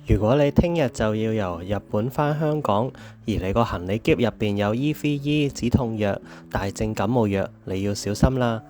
如果你聽日就要由日本返香港，而你個行李篋入邊有 EVE 止痛藥、大正感冒藥，你要小心啦。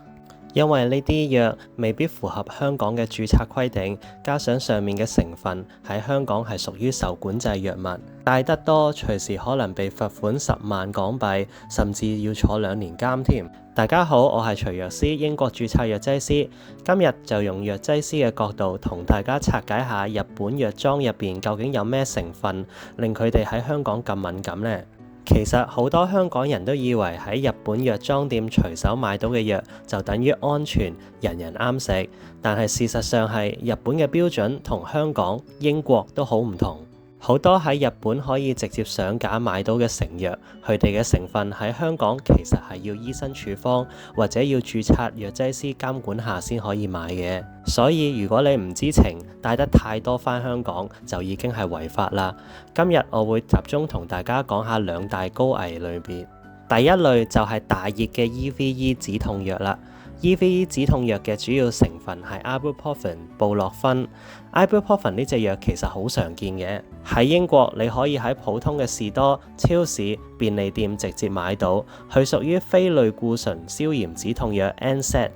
因為呢啲藥未必符合香港嘅註冊規定，加上上面嘅成分喺香港係屬於受管制藥物，帶得多隨時可能被罰款10萬港幣，甚至要坐2年監添。大家好，我係徐藥師，英國註冊藥劑師，今日就用藥劑師嘅角度同大家拆解下日本藥妝入邊究竟有咩成分，令佢哋喺香港咁敏感呢？其實好多香港人都以為喺日本藥妝店隨手買到嘅藥就等於安全，人人啱食。但係事實上係日本嘅標準同香港、英國都好唔同。好多喺日本可以直接上架買到嘅成藥，佢哋嘅成分喺香港其實係要醫生處方或者要註冊藥劑師監管下先可以買嘅。所以如果你唔知情，帶得太多返香港就已經係違法啦。今日我會集中同大家講下2大高危類別。第一類就係大熱嘅 EVE 止痛藥啦。EVE 止痛藥嘅主要成分係 ibuprofen 布洛芬。ibuprofen 呢隻藥其實好常見嘅，喺英國你可以喺普通嘅士多、超市、便利店直接買到。佢屬於非類固醇消炎止痛藥 NSAID，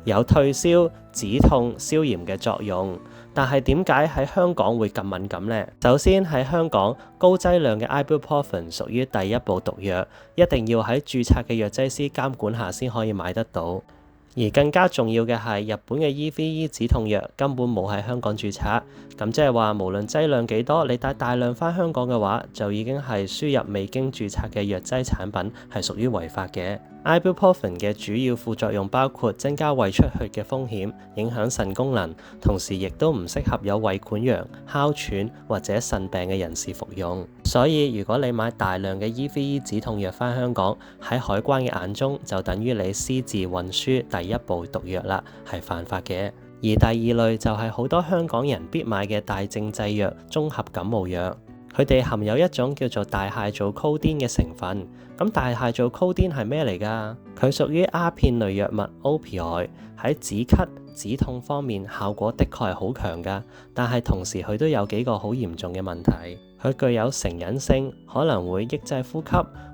有退燒、止痛、消炎嘅作用。但係點解喺香港會咁敏感呢？首先喺香港，高劑量嘅 ibuprofen 屬於第一步毒藥，一定要喺註冊嘅藥劑師監管下先可以買得到。而更加重要嘅係，日本嘅 EVE 止痛藥根本冇喺香港註冊，咁即係話無論劑量幾多，你帶大量返香港嘅話，就已經係輸入未經註冊嘅藥劑產品，係屬於違法嘅。ibuprofen 嘅主要副作用包括增加胃出血嘅風險，影響腎功能，同時亦都唔適合有胃潰瘍、哮喘或者腎病嘅人士服用。所以如果你買大量嘅 EVE 止痛藥返香港，喺海關嘅眼中就等於你私自運輸第一步毒藥啦，係犯法嘅。而第二類就係好多香港人必買嘅大正製藥綜合感冒藥。佢哋含有一種叫做大蟹藻 codeine 嘅成分。咁大蟹藻 codeine 係咩嚟㗎？佢屬於鴉片類藥物 opioid， 喺止咳、止痛方面效果的確係好強㗎，但係同時佢都有幾個好嚴重嘅問題。佢具有成癮性，可能會抑制呼吸，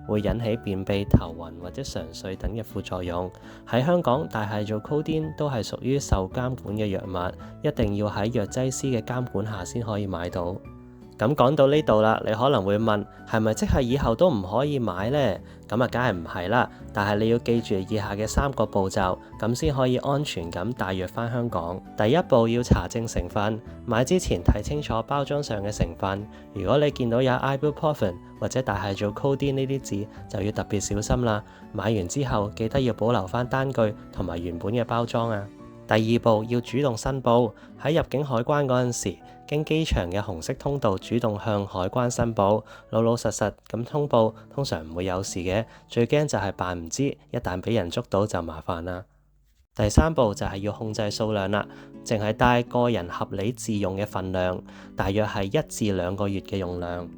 會引起便秘、頭暈或者常睡等嘅副作用。喺香港，大蟹藻 codeine 都係屬於受監管嘅藥物，一定要喺藥劑師嘅監管下先可以買到。咁講到呢度啦，你可能會問，係咪即係以後都唔可以買呢？咁啊，梗係唔係啦。但係你要記住以下嘅3個步驟，咁先可以安全咁帶藥返香港。第一步要查證成分，買之前睇清楚包裝上嘅成分。如果你見到有 ibuprofen 或者大蟹藻 codeine 呢啲字，就要特別小心啦。買完之後記得要保留返單據同埋原本嘅包裝啊。第二步要主動申報，喺入境海關嗰陣時，經機場嘅紅色通道主動向海關申報，老老實實咁通報，通常唔會有事嘅。最驚就係扮唔知，一旦俾人捉到就麻煩啦。第三步就係要控制數量啦，淨係帶個人合理自用嘅份量，大約係1至2個月嘅用量。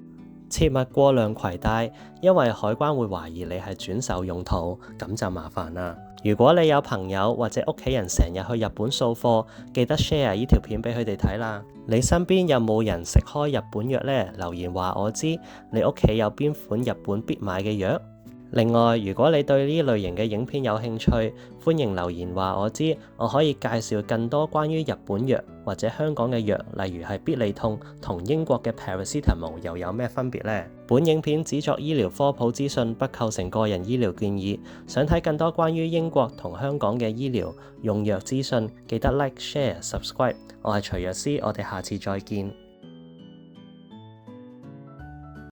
切勿過量攜帶，因為海關會懷疑你係轉售用途，咁就麻煩啦。如果你有朋友或者屋企人成日去日本掃貨，記得 share 呢條片俾佢哋睇啦。你身邊有冇人食開日本藥呢？留言話我知，你屋企有邊款日本必買嘅藥？另外，如果你對呢類型嘅影片有興趣，歡迎留言話我知，我可以介紹更多關於日本藥或者香港嘅藥，例如係必理痛同英國嘅 paracetamol 又有咩分別呢？本影片只作醫療科普資訊，不構成個人醫療建議。想睇更多關於英國同香港嘅醫療用藥資訊，記得 like、share、subscribe。我係徐藥師，我哋下次再見。